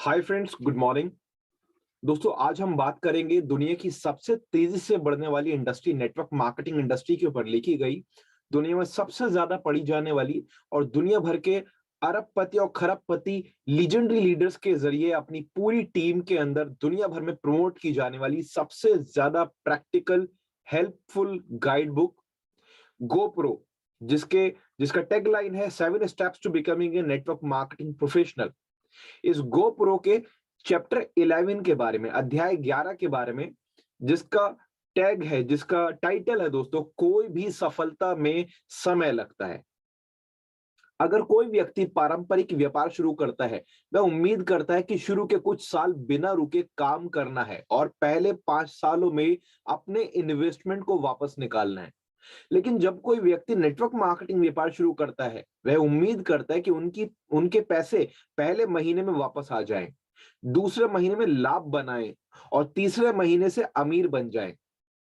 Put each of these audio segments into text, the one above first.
Hi friends, good morning. दोस्तों, आज हम बात करेंगे दुनिया की सबसे तेजी से बढ़ने वाली इंडस्ट्री, नेटवर्क मार्केटिंग इंडस्ट्री के ऊपर लिखी गई, दुनिया में सबसे ज्यादा पढ़ी जाने वाली और दुनिया भर के अरबपति और खरबपति लीजेंडरी लीडर्स के जरिए अपनी पूरी टीम के अंदर दुनिया भर में प्रमोट की जाने वाली सबसे ज्यादा practical helpful guide book Go Pro, जिसके जिसका टैगलाइन है 7 steps to becoming a network marketing professional. इस गोप्रो के चैप्टर 11 के बारे में, अध्याय 11 के बारे में, जिसका टैग है, जिसका टाइटल है दोस्तों, कोई भी सफलता में समय लगता है। अगर कोई व्यक्ति पारंपरिक व्यापार शुरू करता है, वह उम्मीद करता है कि शुरू के कुछ साल बिना रुके काम करना है और पहले 5 सालों में अपने इन्वेस्टमेंट को वापस निकालना है। लेकिन जब कोई व्यक्ति नेटवर्क मार्केटिंग व्यापार शुरू करता है, वह उम्मीद करता है कि उनके पैसे पहले महीने में वापस आ जाएं, दूसरे महीने में लाभ बनाएं और तीसरे महीने से अमीर बन जाएं।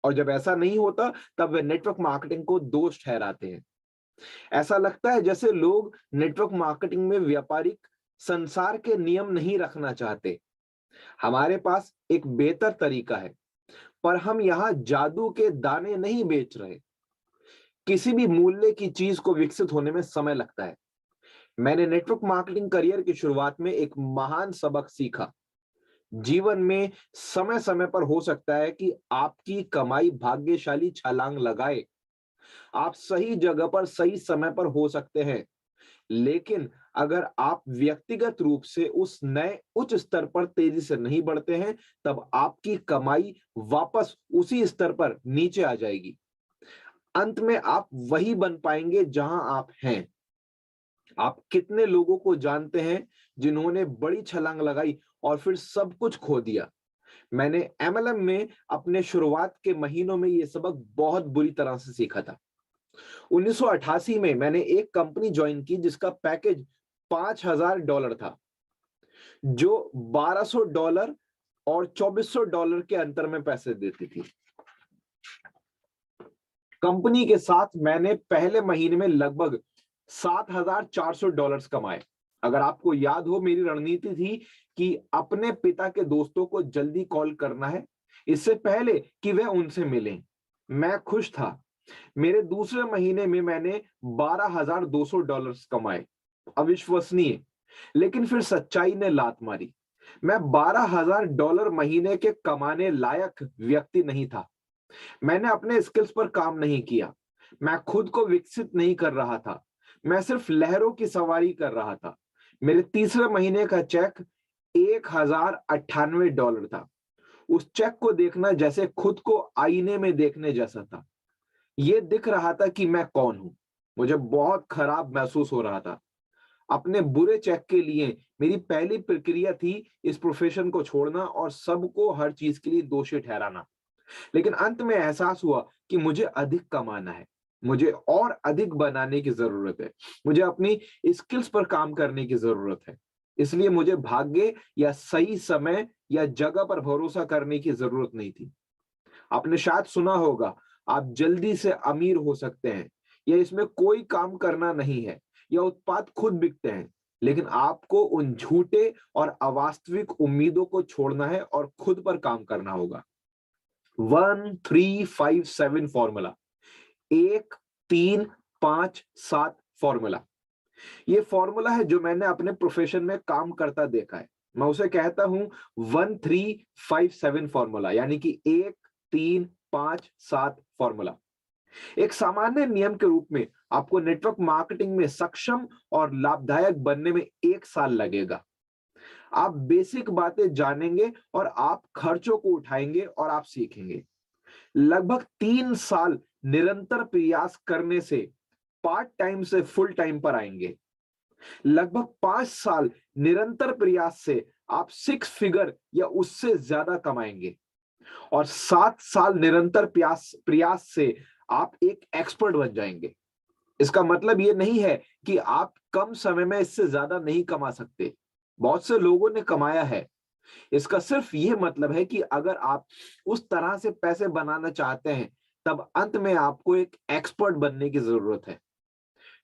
और जब ऐसा नहीं होता, तब वे नेटवर्क मार्केटिंग को दोष ठहराते हैं। ऐसा लगता है जैसे लोग नेटवर्क मार्केटिंग में व्यापारिक संसार के नियम नहीं रखना चाहते। हमारे पास एक बेहतर तरीका है, पर हम यहाँ जादू के दाने नहीं बेच रहे। किसी भी मूल्य की चीज को विकसित होने में समय लगता है। मैंने नेटवर्क मार्केटिंग करियर की शुरुआत में एक महान सबक सीखा। जीवन में समय समय पर हो सकता है कि आपकी कमाई भाग्यशाली छलांग लगाए। आप सही जगह पर सही समय पर हो सकते हैं, लेकिन अगर आप व्यक्तिगत रूप से उस नए उच्च स्तर पर तेजी से नहीं बढ़ते हैं, तब आपकी कमाई वापस उसी स्तर पर नीचे आ जाएगी। अंत में आप वही बन पाएंगे जहां आप हैं। आप कितने लोगों को जानते हैं जिन्होंने बड़ी छलांग लगाई और फिर सब कुछ खो दिया? मैंने एमएलएम में अपने शुरुआत के महीनों में यह सबक बहुत बुरी तरह से सीखा था। 1988 में मैंने एक कंपनी ज्वाइन की जिसका पैकेज $5000 था, जो $1200 और $2400 के अंतर में पैसे देती थी। कंपनी के साथ मैंने पहले महीने में लगभग $7400 कमाए। अगर आपको याद हो, मेरी रणनीति थी कि अपने पिता के दोस्तों को जल्दी कॉल करना है, इससे पहले कि वह उनसे मिलें। मैं खुश था। मेरे दूसरे महीने में मैंने $12200 कमाए। अविश्वसनीय, लेकिन फिर सच्चाई ने लात मारी। मैं $12000 महीने के कमाने लायक व्यक्ति नहीं था। मैंने अपने स्किल्स पर काम नहीं किया। मैं खुद को विकसित नहीं कर रहा था। मैं सिर्फ लहरों की सवारी कर रहा था। मेरे तीसरे महीने का चेक $1098 था। उस चेक को देखना जैसे खुद को आईने में देखने जैसा था। ये दिख रहा था कि मैं कौन हूं। मुझे बहुत खराब महसूस हो रहा था। अपने बुरे चेक के लिए मेरी पहली प्रक्रिया थी इस प्रोफेशन को छोड़ना और सबको हर चीज के लिए दोषी ठहराना। लेकिन अंत में एहसास हुआ कि मुझे अधिक कमाना है, मुझे और अधिक बनाने की जरूरत है, मुझे अपनी स्किल्स पर काम करने की जरूरत है। इसलिए मुझे भाग्य या सही समय या जगह पर भरोसा करने की जरूरत नहीं थी। आपने शायद सुना होगा, आप जल्दी से अमीर हो सकते हैं, या इसमें कोई काम करना नहीं है, या उत्पाद खुद बिकते हैं। लेकिन आपको उन झूठे और अवास्तविक उम्मीदों को छोड़ना है और खुद पर काम करना होगा। 1357 फॉर्मूला, 1357 फॉर्मूला। ये फॉर्मूला है जो मैंने अपने प्रोफेशन में काम करता देखा है। मैं उसे कहता हूं 1357 फॉर्मूला, यानी कि 1357 फॉर्मूला। एक सामान्य नियम के रूप में आपको नेटवर्क मार्केटिंग में सक्षम और लाभदायक बनने में 1 साल लगेगा। आप बेसिक बातें जानेंगे और आप खर्चों को उठाएंगे और आप सीखेंगे। लगभग 3 साल निरंतर प्रयास करने से पार्ट टाइम से फुल टाइम पर आएंगे। लगभग 5 साल निरंतर प्रयास से आप 6 फिगर या उससे ज्यादा कमाएंगे। और 7 साल निरंतर प्रयास प्रयास से आप एक एक्सपर्ट बन जाएंगे। इसका मतलब ये नहीं है कि आप कम समय में इससे ज्यादा नहीं कमा सकते। बहुत से लोगों ने कमाया है। इसका सिर्फ ये मतलब है कि अगर आप उस तरह से पैसे बनाना चाहते हैं, तब अंत में आपको एक एक्सपर्ट बनने की जरूरत है।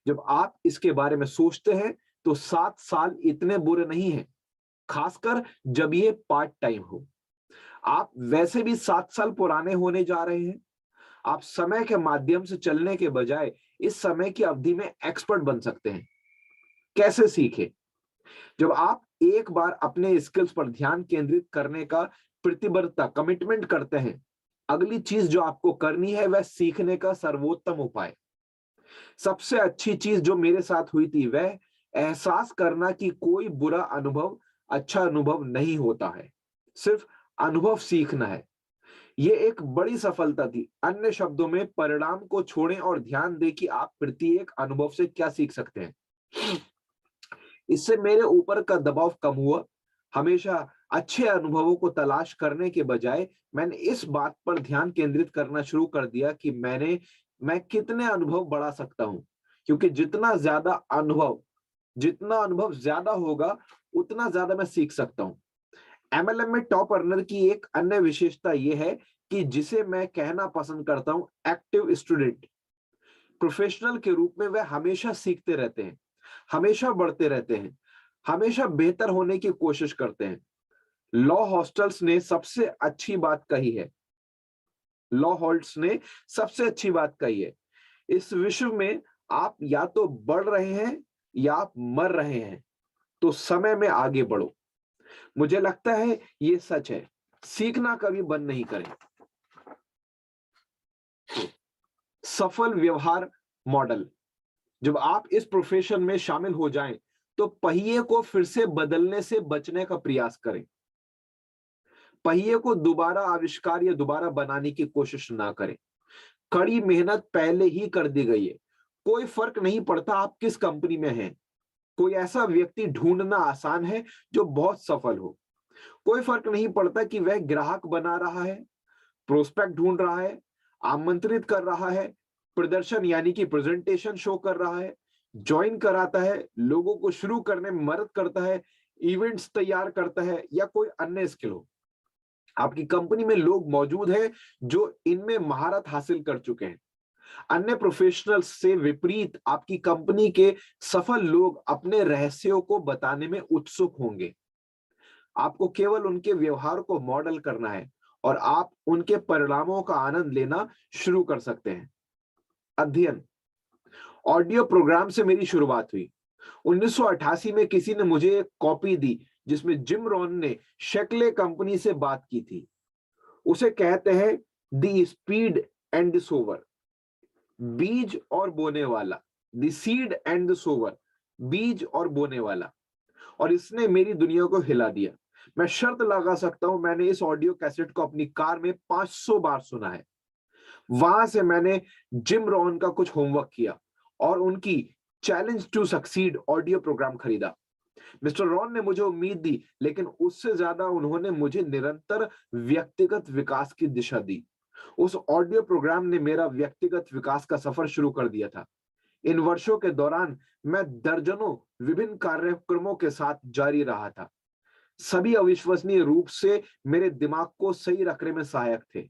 जब आप इसके बारे में सोचते हैं, तो 7 साल इतने बुरे नहीं हैं। खासकर जब ये पार्ट टाइम हो। आप वैसे भी 7 साल पुराने होने जा रहे हैं। आप समय के माध्यम से चलने के बजाय इस समय की अवधि में एक्सपर्ट बन सकते हैं। कैसे सीखें? जब आप एक बार अपने स्किल्स पर ध्यान केंद्रित करने का प्रतिबद्धता कमिटमेंट करते हैं, अगली चीज जो आपको करनी है वह सीखने का सर्वोत्तम उपाय। सबसे अच्छी चीज जो मेरे साथ हुई थी वह एहसास करना कि कोई बुरा अनुभव अच्छा अनुभव नहीं होता है, सिर्फ अनुभव सीखना है। ये एक बड़ी सफलता थी। अन्य शब्दों में, परिणाम को छोड़ें और ध्यान दें कि आप प्रत्येक अनुभव से क्या सीख सकते हैं। इससे मेरे ऊपर का दबाव कम हुआ। हमेशा अच्छे अनुभवों को तलाश करने के बजाय मैंने इस बात पर ध्यान केंद्रित करना शुरू कर दिया कि मैं कितने अनुभव बढ़ा सकता हूं, क्योंकि जितना अनुभव ज्यादा होगा उतना ज्यादा मैं सीख सकता हूं। एमएलएम में टॉप अर्नर की एक अन्य विशेषता यह है कि जिसे मैं कहना पसंद करता हूं, एक्टिव स्टूडेंट। प्रोफेशनल के रूप में वे हमेशा सीखते रहते हैं, हमेशा बढ़ते रहते हैं, हमेशा बेहतर होने की कोशिश करते हैं। लॉ हॉस्टल्स ने सबसे अच्छी बात कही है लॉ हॉल्ट्स ने सबसे अच्छी बात कही है, इस विश्व में आप या तो बढ़ रहे हैं या आप मर रहे हैं, तो समय में आगे बढ़ो। मुझे लगता है ये सच है। सीखना कभी बंद नहीं करें। सफल व्यवहार मॉडल। जब आप इस प्रोफेशन में शामिल हो जाएं, तो पहिए को फिर से बदलने से बचने का प्रयास करें। पहिए को दोबारा आविष्कार या दोबारा बनाने की कोशिश ना करें। कड़ी मेहनत पहले ही कर दी गई है। कोई फर्क नहीं पड़ता आप किस कंपनी में हैं। कोई ऐसा व्यक्ति ढूंढना आसान है जो बहुत सफल हो। कोई फर्क नहीं पड़ता कि वह ग्राहक बना रहा है, प्रोस्पेक्ट ढूंढ रहा है, आमंत्रित कर रहा है, प्रदर्शन यानी कि प्रेजेंटेशन शो कर रहा है, ज्वाइन कराता है, लोगों को शुरू करने में मदद करता है, इवेंट्स तैयार करता है, या कोई अन्य स्किल हो। आपकी कंपनी में लोग मौजूद हैं जो इनमें महारत हासिल कर चुके हैं। अन्य प्रोफेशनल्स से विपरीत आपकी कंपनी के सफल लोग अपने रहस्यों को बताने में उत्सुक होंगे। आपको केवल उनके व्यवहार को मॉडल करना है और आप उनके परिणामों का आनंद लेना शुरू कर सकते हैं। अध्ययन। ऑडियो प्रोग्राम से मेरी शुरुआत हुई। 1988 में किसी ने मुझे एक कॉपी दी जिसमें जिम रॉन ने शेक्ले कंपनी से बात की थी। उसे कहते हैं the seed and the sower, बीज और बोने वाला। The seed and the sower, बीज और बोने वाला। और इसने मेरी दुनिया को हिला दिया। मैं शर्त लगा सकता हूं मैंने इस ऑडियो कैसेट को अपनी कार में 500 बार सुना है। वहां से मैंने जिम रॉन का कुछ होमवर्क किया और उनकी challenge to succeed audio program खरीदा। मिस्टर रॉन ने मुझे उम्मीद दी, लेकिन उससे ज्यादा उन्होंने मुझे निरंतर व्यक्तिगत विकास की दिशा दी। उस ऑडियो प्रोग्राम ने मेरा व्यक्तिगत विकास का सफर शुरू कर दिया था। इन वर्षों के दौरान मैं दर्जनों विभिन्न कार्यक्रमों के साथ जारी रहा था। सभी अविश्वसनीय रूप से मेरे दिमाग को सही रखने में सहायक थे।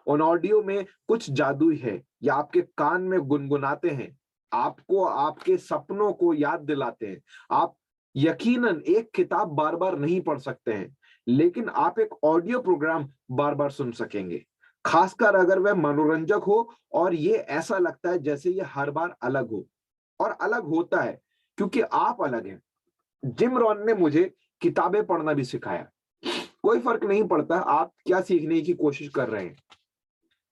उन ऑडियो में कुछ जादू है, या आपके कान में गुनगुनाते हैं, आपको आपके सपनों को याद दिलाते हैं। आप यकीनन एक किताब बार बार नहीं पढ़ सकते हैं, लेकिन आप एक ऑडियो प्रोग्राम बार बार सुन सकेंगे, खासकर अगर वह मनोरंजक हो और ये ऐसा लगता है जैसे ये हर बार अलग हो। और अलग होता है क्योंकि आप अलग हैं। जिम रॉन ने मुझे किताबें पढ़ना भी सिखाया। कोई फर्क नहीं पड़ता आप क्या सीखने की कोशिश कर रहे हैं।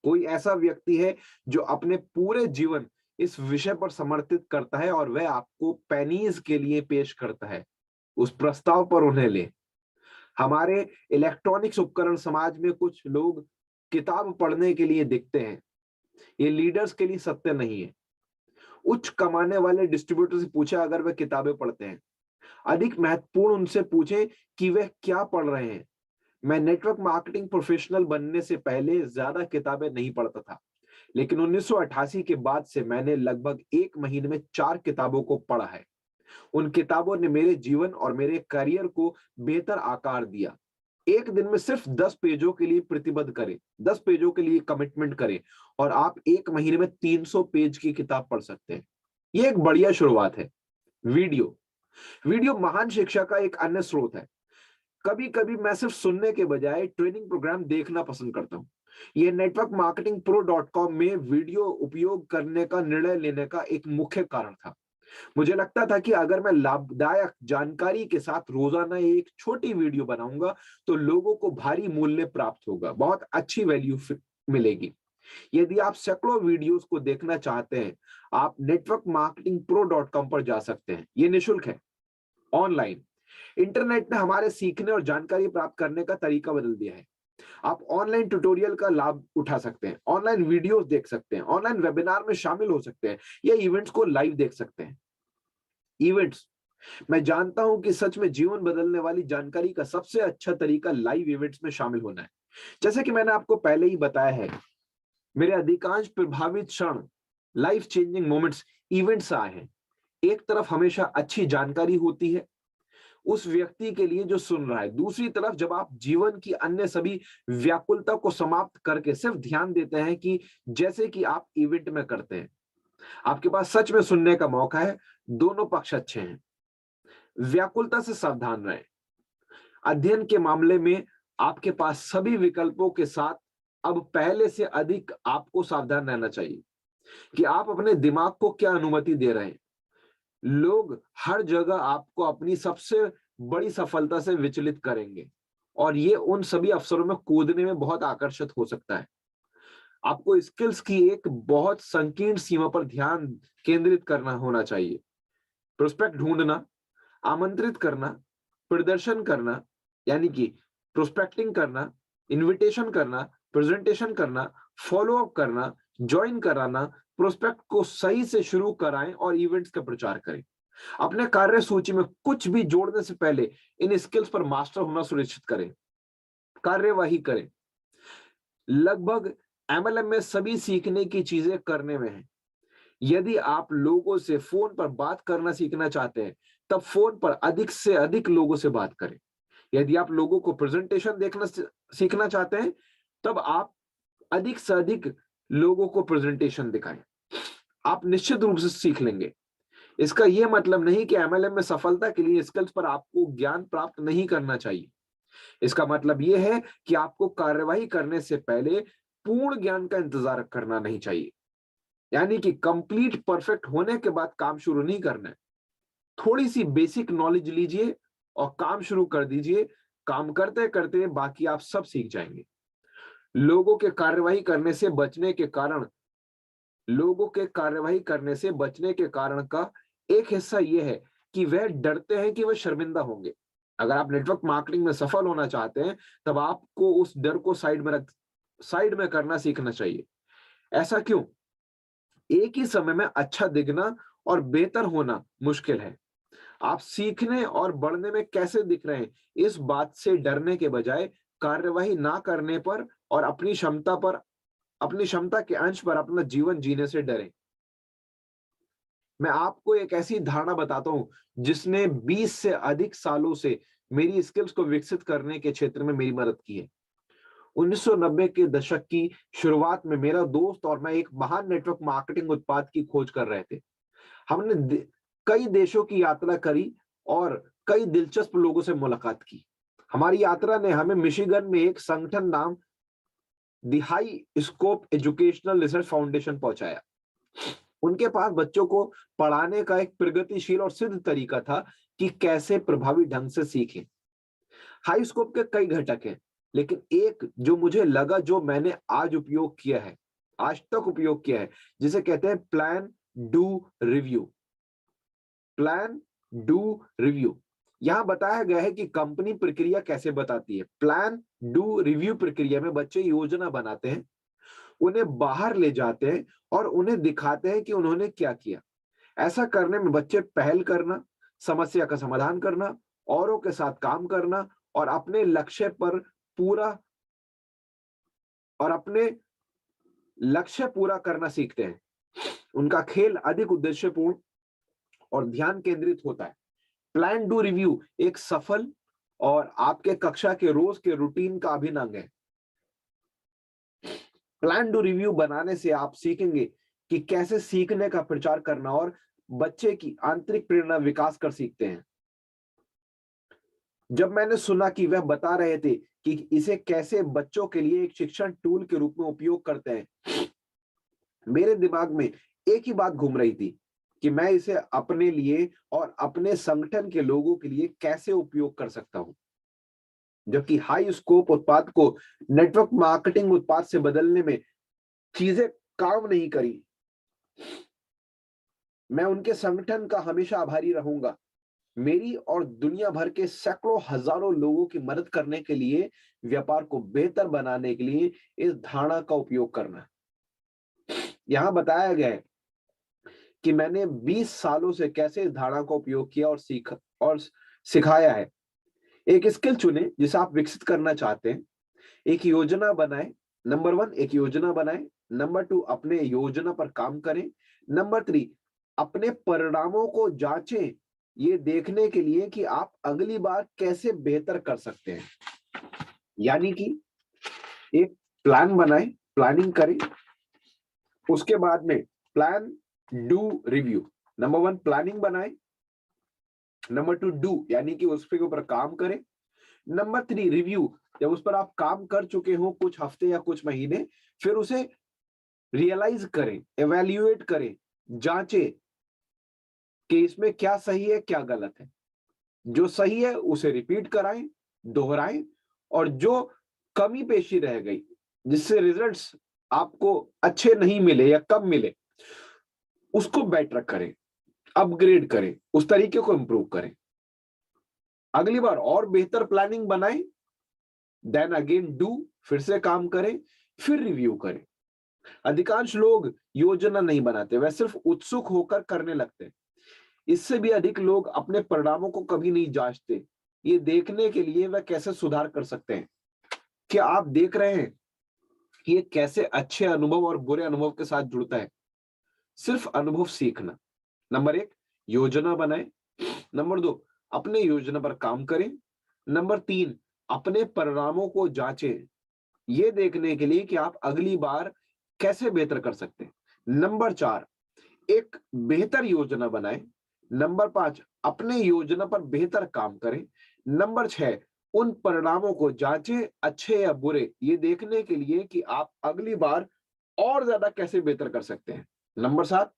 कोई ऐसा व्यक्ति है जो अपने पूरे जीवन इस विषय पर समर्पित करता है और वह आपको पेनीज के लिए पेश करता है। उस प्रस्ताव पर उन्हें ले। हमारे इलेक्ट्रॉनिक्स उपकरण समाज में कुछ लोग किताब पढ़ने के लिए दिखते हैं। ये लीडर्स के लिए सत्य नहीं है। उच्च कमाने वाले डिस्ट्रीब्यूटर से पूछे अगर वे किताबें पढ़ते हैं। अधिक महत्वपूर्ण उनसे पूछें कि वे क्या पढ़ रहे हैं। मैं नेटवर्क मार्केटिंग प्रोफेशनल बनने से पहले ज्यादा किताबें नहीं पढ़ता था, लेकिन 1988 के बाद से मैंने लगभग 1 महीने में 4 किताबों को पढ़ा है। उन किताबों ने मेरे जीवन और मेरे करियर को बेहतर आकार दिया। एक दिन में सिर्फ 10 पेजों के लिए प्रतिबद्ध करें, 10 पेजों के लिए कमिटमेंट करें और आप 1 महीने में 300 पेज की किताब पढ़ सकते हैं। ये एक बढ़िया शुरुआत है। वीडियो वीडियो महान शिक्षा का एक अन्य स्रोत है। कभी कभी मैं सिर्फ सुनने के बजाय ट्रेनिंग प्रोग्राम देखना पसंद करता हूँ। यह network marketing pro dot com में वीडियो उपयोग करने का निर्णय लेने का एक मुख्य कारण था। मुझे लगता था कि अगर मैं लाभदायक जानकारी के साथ रोजाना एक छोटी वीडियो बनाऊंगा तो लोगों को भारी मूल्य प्राप्त होगा, बहुत अच्छी वैल्यू मिलेगी। यदि आप सैकड़ों वीडियोस को देखना चाहते हैं, आप network marketing pro dot com पर जा सकते हैं। ये निःशुल्क है। ऑनलाइन इंटरनेट ने हमारे सीखने और जानकारी प्राप्त करने का तरीका बदल दिया है। आप ऑनलाइन ट्यूटोरियल का लाभ उठा सकते हैं, ऑनलाइन वीडियोस देख सकते हैं, ऑनलाइन वेबिनार में शामिल हो सकते हैं या इवेंट्स को लाइव देख सकते हैं। इवेंट्स, मैं जानता हूं कि सच में जीवन बदलने वाली जानकारी का सबसे अच्छा तरीका लाइव इवेंट्स में शामिल होना है। जैसे कि मैंने आपको पहले ही बताया है, मेरे अधिकांश प्रभावित क्षण, लाइफ चेंजिंग मोमेंट्स इवेंट्स आए हैं। एक तरफ हमेशा अच्छी जानकारी होती है उस व्यक्ति के लिए जो सुन रहा है, दूसरी तरफ जब आप जीवन की अन्य सभी व्याकुलता को समाप्त करके सिर्फ ध्यान देते हैं कि जैसे कि आप इवेंट में करते हैं, आपके पास सच में सुनने का मौका है। दोनों पक्ष अच्छे हैं। व्याकुलता से सावधान रहें। अध्ययन के मामले में आपके पास सभी विकल्पों के साथ अब पहले से अधिक आपको सावधान रहना चाहिए कि आप अपने दिमाग को क्या अनुमति दे रहे हैं। लोग हर जगह आपको अपनी सबसे बड़ी सफलता से विचलित करेंगे और ये उन सभी अवसरों में कूदने में बहुत आकर्षित हो सकता है। आपको स्किल्स की एक बहुत संकीर्ण सीमा पर ध्यान केंद्रित करना होना चाहिए। प्रोस्पेक्ट ढूंढना, आमंत्रित करना, प्रदर्शन करना, यानी कि प्रोस्पेक्टिंग करना, इनविटेशन करना, प्रेजेंटेशन करना, फॉलो अप करना, ज्वाइन कराना, प्रोस्पेक्ट को सही से शुरू कराएं और इवेंट्स का प्रचार करें। अपने कार्य सूची में कुछ भी जोड़ने से पहले इन स्किल्स पर मास्टर होना सुनिश्चित करें। कार्यवाही करें। लगभग एमएलएम में सभी सीखने की चीजें करने में है। यदि आप लोगों से फोन पर बात करना सीखना चाहते हैं, तब फोन पर अधिक से अधिक लोगों से बात करें। यदि आप लोगों को प्रेजेंटेशन देखना सीखना चाहते हैं, तब आप अधिक से अधिक लोगों को प्रेजेंटेशन दिखाएं। आप निश्चित रूप से सीख लेंगे। इसका यह मतलब नहीं कि एमएलएम में सफलता के लिए स्किल्स पर आपको ज्ञान प्राप्त नहीं करना चाहिए। इसका मतलब यह है कि आपको कार्यवाही करने से पहले पूर्ण ज्ञान का इंतजार करना नहीं चाहिए। यानी कि कंप्लीट परफेक्ट होने के बाद काम शुरू नहीं करना है। थोड़ी सी बेसिक नॉलेज लीजिए और काम शुरू कर दीजिए। काम करते करते बाकी आप सब सीख जाएंगे। लोगों के कार्यवाही करने से बचने के कारण का एक हिस्सा यह है कि वह डरते हैं कि वह शर्मिंदा होंगे। अगर आप नेटवर्क मार्केटिंग में सफल होना चाहते हैं, तब आपको उस डर को साइड में करना सीखना चाहिए। ऐसा क्यों? एक ही समय में अच्छा दिखना और बेहतर होना मुश्किल है। आप सीखने और बढ़ने में कैसे दिख रहे हैं, इस बात से डरने के बजाय कार्यवाही ना करने पर और अपनी क्षमता के अंश पर अपना जीवन जीने से डरें। मैं आपको एक ऐसी धारणा बताता हूं जिसने 20 से अधिक सालों से मेरी स्किल्स को विकसित करने के क्षेत्र में मेरी मदद की है। 1990 के दशक की शुरुआत में मेरा दोस्त और मैं एक महान नेटवर्क मार्केटिंग उत्पाद की खोज कर रहे थे। हमने कई देशों की यात्रा करी और कई दिलचस्प लोगों से मुलाकात की। हमारी यात्रा ने हमें मिशिगन में एक संगठन नाम the high scope educational research foundation पहुंचाया। उनके पास बच्चों को पढ़ाने का एक प्रगतिशील और सिद्ध तरीका था कि कैसे प्रभावी ढंग से सीखें। हाई स्कोप के कई घटक हैं, लेकिन एक जो मुझे लगा, जो मैंने आज तक उपयोग किया है, जिसे कहते हैं plan do review. Plan do review यहां बताया गया है कि कंपनी प्रक्रिया कैसे बताती है। प्लान डू रिव्यू प्रक्रिया में बच्चे योजना बनाते हैं, उन्हें बाहर ले जाते हैं और उन्हें दिखाते हैं कि उन्होंने क्या किया। ऐसा करने में बच्चे पहल करना, समस्या का समाधान करना, औरों के साथ काम करना और अपने लक्ष्य पूरा करना सीखते हैं। उनका खेल अधिक उद्देश्यपूर्ण और ध्यान केंद्रित होता है। प्लान डू रिव्यू एक सफल और आपके कक्षा के रोज के रूटीन का अभिन्न अंग है। प्लान डू रिव्यू बनाने से आप सीखेंगे कि कैसे सीखने का प्रचार करना और बच्चे की आंतरिक प्रेरणा विकास कर सीखते हैं। जब मैंने सुना कि वह बता रहे थे कि इसे कैसे बच्चों के लिए एक शिक्षण टूल के रूप में उपयोग करते हैं, मेरे दिमाग में एक ही बात घूम रही थी कि मैं इसे अपने लिए और अपने संगठन के लोगों के लिए कैसे उपयोग कर सकता हूं। जबकि हाई स्कोप उत्पाद को नेटवर्क मार्केटिंग उत्पाद से बदलने में चीजें काम नहीं करी, मैं उनके संगठन का हमेशा आभारी रहूंगा। मेरी और दुनिया भर के सैकड़ों हजारों लोगों की मदद करने के लिए, व्यापार को बेहतर बनाने के लिए इस धारणा का उपयोग करना। यहां बताया गया है कि मैंने 20 सालों से कैसे इस धारणा का उपयोग किया और सिखाया है। एक स्किल चुने जिसे आप विकसित करना चाहते हैं। एक योजना बनाएं। नंबर 1, एक योजना बनाएं। नंबर 2, अपने योजना पर काम करें। नंबर 3, अपने परिणामों को जांचें, ये देखने के लिए कि आप अगली बार कैसे बेहतर कर सकते हैं। यानी कि एक प्लान बनाएं, प्लानिंग करें, उसके बाद में plan, do, review. Number 1 planning बनाएं। नंबर 2 डू, यानी कि उस पे ऊपर काम करें। नंबर 3 रिव्यू, जब उस पर आप काम कर चुके हो कुछ हफ्ते या कुछ महीने, फिर उसे रियलाइज करें, एवेल्युएट करें, जांचें कि इसमें क्या सही है क्या गलत है। जो सही है उसे रिपीट कराएं, दोहराएं, और जो कमी पेशी रह गई जिससे रिजल्ट्स आपको अच्छे नहीं मिले या कम मिले, उसको बेटर करें, अपग्रेड करें, उस तरीके को इंप्रूव करें। अगली बार और बेहतर प्लानिंग बनाएं, देन अगेन डू, फिर से काम करें, फिर रिव्यू करें। अधिकांश लोग योजना नहीं बनाते, वह सिर्फ उत्सुक होकर करने लगते हैं। इससे भी अधिक लोग अपने परिणामों को कभी नहीं जांचते, ये देखने के लिए वह कैसे सुधार कर सकते हैं। क्या आप देख रहे हैं कि ये कैसे अच्छे अनुभव और बुरे अनुभव के साथ जुड़ता है? सिर्फ अनुभव सीखना। नंबर 1, योजना बनाएं। नंबर 2, अपने योजना पर काम करें। नंबर 3, अपने परिणामों को जांचें, ये देखने के लिए कि आप अगली बार कैसे बेहतर कर सकते हैं। नंबर 4, एक बेहतर योजना बनाएं। नंबर 5, अपने योजना पर बेहतर काम करें। नंबर 6, उन परिणामों को जांचें, अच्छे या बुरे, ये देखने के लिए कि आप अगली बार और ज्यादा कैसे बेहतर कर सकते हैं। नंबर 7,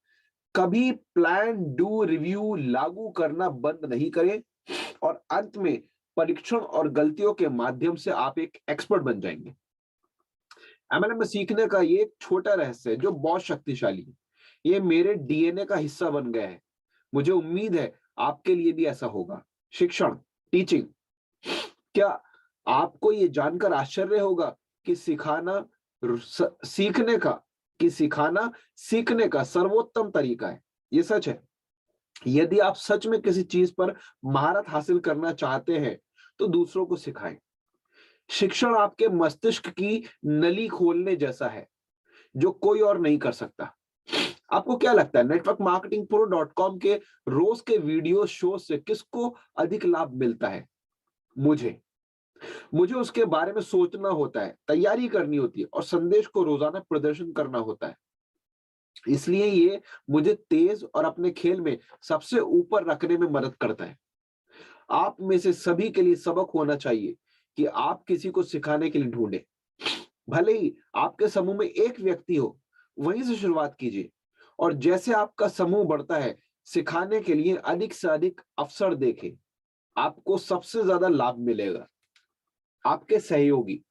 कभी प्लान, डू, रिव्यू लागू करना बंद नहीं करें, और अंत में परीक्षण और गलतियों के माध्यम से आप एक एक्सपर्ट बन जाएंगे। एमएलएम में सीखने का ये एक छोटा रहस्य है जो बहुत शक्तिशाली है। ये मेरे डीएनए का हिस्सा बन गया है। मुझे उम्मीद है आपके लिए भी ऐसा होगा। शिक्षण, टीचिंग। क्या आपको ये जानकर आश्चर्य होगा कि सीखने का सिखाना सीखने का सर्वोत्तम तरीका है? ये सच है। यदि आप सच में किसी चीज पर महारत हासिल करना चाहते हैं तो दूसरों को सिखाएं। शिक्षण आपके मस्तिष्क की नली खोलने जैसा है जो कोई और नहीं कर सकता। आपको क्या लगता है network marketing pro dot com के रोज के वीडियो शो से किसको अधिक लाभ मिलता है? मुझे मुझे उसके बारे में सोचना होता है, तैयारी करनी होती है और संदेश को रोजाना प्रदर्शन करना होता है। इसलिए ये मुझे तेज और अपने खेल में सबसे ऊपर रखने में मदद करता है। आप में से सभी के लिए सबक होना चाहिए कि आप किसी को सिखाने के लिए ढूंढें। भले ही आपके समूह में एक व्यक्ति हो, वहीं से शुरुआत कीजिए, और जैसे आपका समूह बढ़ता है, सिखाने के लिए अधिक से अधिक अवसर देखें। आपको सबसे ज्यादा लाभ मिलेगा। आपके सहयोगी,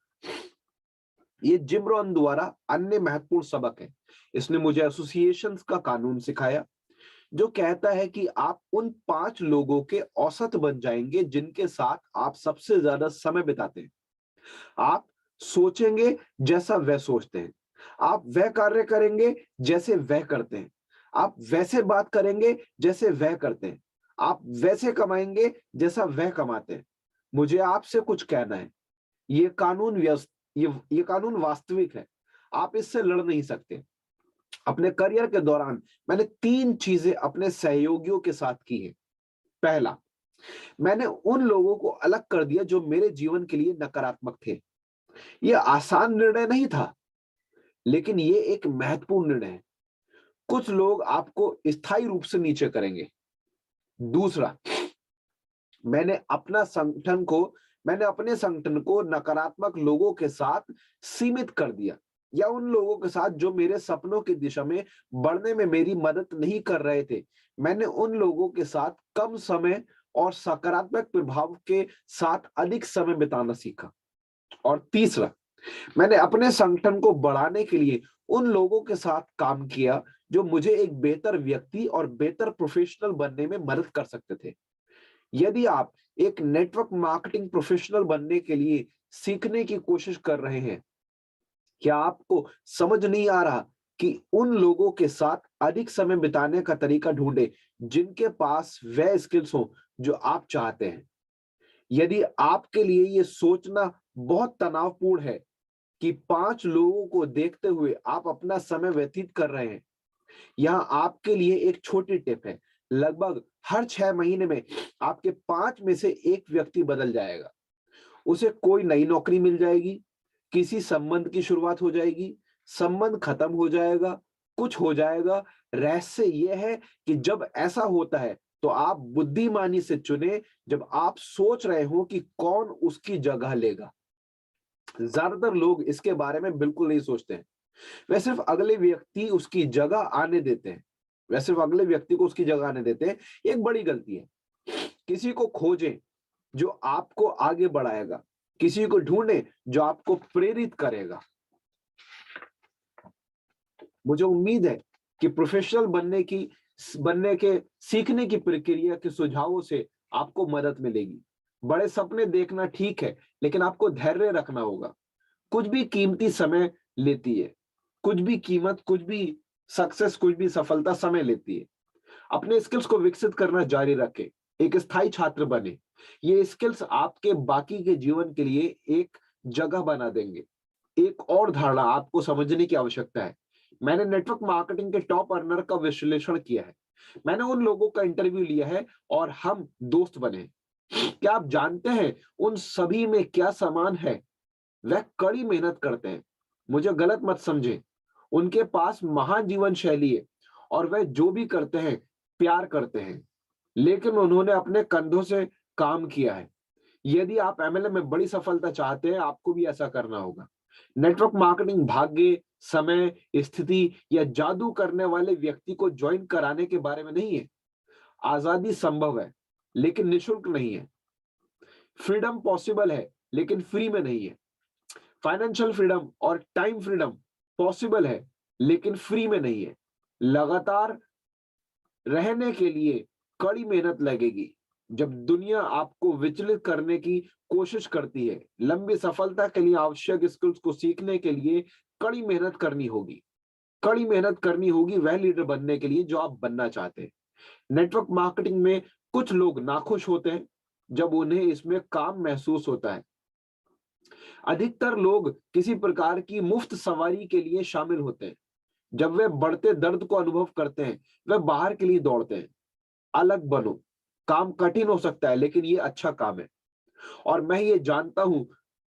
ये जिम रोहन द्वारा अन्य महत्वपूर्ण सबक है। इसने मुझे एसोसिएशंस का कानून सिखाया जो कहता है कि आप उन 5 लोगों के औसत बन जाएंगे जिनके साथ आप सबसे ज्यादा समय बिताते हैं। आप सोचेंगे जैसा वह सोचते हैं, आप वह कार्य करेंगे जैसे वह करते हैं, आप वैसे बात करेंगे जैसे वह करते हैं, आप वैसे कमाएंगे जैसा वह कमाते हैं। मुझे आपसे कुछ कहना है, ये कानून ये कानून वास्तविक है। आप इससे लड़ नहीं सकते। अपने करियर के दौरान मैंने 3 चीजें अपने सहयोगियों के साथ की है। पहला, मैंने उन लोगों को अलग कर दिया जो मेरे जीवन के लिए नकारात्मक थे। यह आसान निर्णय नहीं था, लेकिन ये एक महत्वपूर्ण निर्णय है। कुछ लोग आपको स्थायी रूप से नीचे करेंगे। दूसरा, मैंने अपना संगठन को मैंने अपने संगठन को नकारात्मक लोगों के साथ सीमित कर दिया, या उन लोगों के साथ जो मेरे सपनों की दिशा में बढ़ने में मेरी मदद नहीं कर रहे थे। मैंने उन लोगों के साथ कम समय और सकारात्मक प्रभाव के साथ अधिक समय बिताना सीखा। और तीसरा, मैंने अपने संगठन को बढ़ाने के लिए उन लोगों के साथ काम किया जो मुझे एक बेहतर व्यक्ति और बेहतर प्रोफेशनल बनने में मदद कर सकते थे। यदि आप एक नेटवर्क मार्केटिंग प्रोफेशनल बनने के लिए सीखने की कोशिश कर रहे हैं, क्या आपको समझ नहीं आ रहा कि उन लोगों के साथ अधिक समय बिताने का तरीका ढूंढे जिनके पास वह स्किल्स हो जो आप चाहते हैं। यदि आपके लिए ये सोचना बहुत तनावपूर्ण है कि 5 लोगों को देखते हुए आप अपना समय व्यतीत कर रहे हैं, यहाँ आपके लिए एक छोटी टिप है। लगभग हर 6 महीने में आपके 5 में से 1 व्यक्ति बदल जाएगा। उसे कोई नई नौकरी मिल जाएगी, किसी संबंध की शुरुआत हो जाएगी, संबंध खत्म हो जाएगा, कुछ हो जाएगा। रहस्य यह है कि जब ऐसा होता है तो आप बुद्धिमानी से चुने, जब आप सोच रहे हो कि कौन उसकी जगह लेगा। ज्यादातर लोग इसके बारे में बिल्कुल नहीं सोचते हैं। वह सिर्फ अगले व्यक्ति उसकी जगह आने देते हैं। वह सिर्फ अगले व्यक्ति को उसकी जगह आने देते हैं। ये एक बड़ी गलती है। किसी को खोजें जो आपको आगे बढ़ाएगा, किसी को ढूंढें जो आपको प्रेरित करेगा। मुझे उम्मीद है कि प्रोफेशनल बनने के सीखने की प्रक्रिया के सुझावों से आपको मदद मिलेगी। बड़े सपने देखना ठीक है, लेकिन आपको धैर्य रखना होगा। कुछ भी कीमती समय लेती है। कुछ भी कीमत, कुछ भी सक्सेस, कुछ भी सफलता समय लेती है। अपने स्किल्स को विकसित करना जारी रखें। एक स्थायी छात्र बने। ये स्किल्स आपके बाकी के जीवन के लिए एक जगह बना देंगे। एक और धारणा आपको समझने की आवश्यकता है। मैंने नेटवर्क मार्केटिंग के टॉप अर्नर का विश्लेषण किया है। मैंने उन लोगों का इंटरव्यू लिया है और हम दोस्त बने। क्या आप जानते हैं उन सभी में क्या समान है? वह कड़ी मेहनत करते हैं। मुझे गलत मत समझें। उनके पास महान जीवन शैली है और वह जो भी करते हैं प्यार करते हैं, लेकिन उन्होंने अपने कंधों से काम किया है। यदि आप एमएलएम में बड़ी सफलता चाहते हैं, आपको भी ऐसा करना होगा। नेटवर्क मार्केटिंग भाग्य, समय, स्थिति या जादू करने वाले व्यक्ति को ज्वाइन कराने के बारे में नहीं है। आजादी संभव है, लेकिन निशुल्क नहीं है। फ्रीडम पॉसिबल है, लेकिन फ्री में नहीं है। फाइनेंशियल फ्रीडम और टाइम फ्रीडम पॉसिबल है, लेकिन फ्री में नहीं है। लगातार रहने के लिए कड़ी मेहनत लगेगी। जब दुनिया आपको विचलित करने की कोशिश करती है, लंबी सफलता के लिए आवश्यक स्किल्स को सीखने के लिए कड़ी मेहनत करनी होगी। कड़ी मेहनत करनी होगी वह लीडर बनने के लिए जो आप बनना चाहते हैं। नेटवर्क मार्केटिंग में कुछ लोग नाखुश होते हैं जब उन्हें इसमें काम महसूस होता है। अधिकतर लोग किसी प्रकार की मुफ्त सवारी के लिए शामिल होते हैं। जब वे बढ़ते दर्द को अनुभव करते हैं, वे बाहर के लिए दौड़ते हैं। अलग बनो। काम कठिन हो सकता है, लेकिन ये अच्छा काम है। और मैं ये जानता हूं,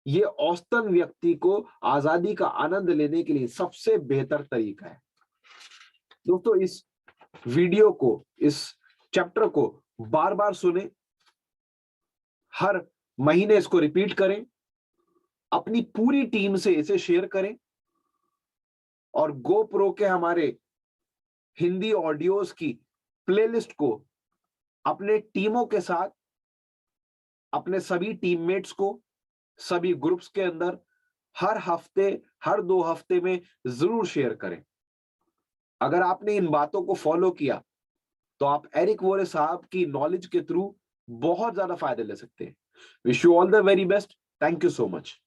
ये औसतन व्यक्ति को आजादी का आनंद लेने के लिए सबसे बेहतर तरीका है। दोस्तों, इस वीडियो को, इस चैप्टर को बार बार सुने, हर महीने इसको रिपीट करें, अपनी पूरी टीम से इसे शेयर करें और गोप्रो के हमारे हिंदी ऑडियोज की प्लेलिस्ट को अपने टीमों के साथ, अपने सभी टीममेट्स को, सभी ग्रुप्स के अंदर हर हफ्ते, हर 2 हफ्ते में जरूर शेयर करें। अगर आपने इन बातों को फॉलो किया तो आप एरिक वोरे साहब की नॉलेज के थ्रू बहुत ज्यादा फायदे ले सकते हैं। Wish you all the very best. Thank you so much.